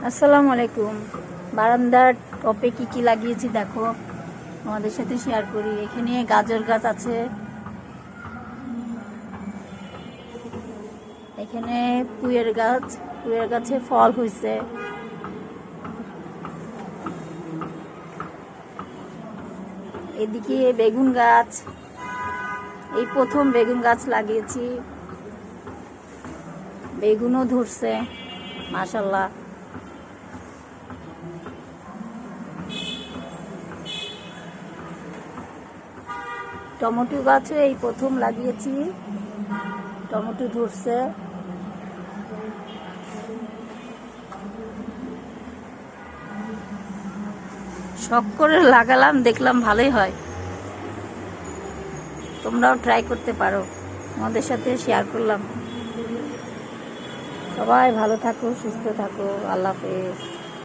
আসসালামু আলাইকুম। বারান্দার টপে কি কি লাগিয়েছি দেখো, আমাদের সাথে শেয়ার করি। এখানে গাজর গাছ আছে, এখানে পুঁয়ের গাছে ফল হয়েছে, এদিকে বেগুন গাছ, এই প্রথম বেগুন গাছ লাগিয়েছি, বেগুনও ধরছে মাশাআল্লাহ। টমেটো গাছে এই প্রথম লাগিয়েছি, টমেটো ধরছে। শখ করে লাগালাম, দেখলাম ভালোই হয়। তোমরাও ট্রাই করতে পারো, আমাদের সাথে শেয়ার করলাম। সবাই ভালো থাকো, সুস্থ থাকো, আল্লাহ হাফেজ।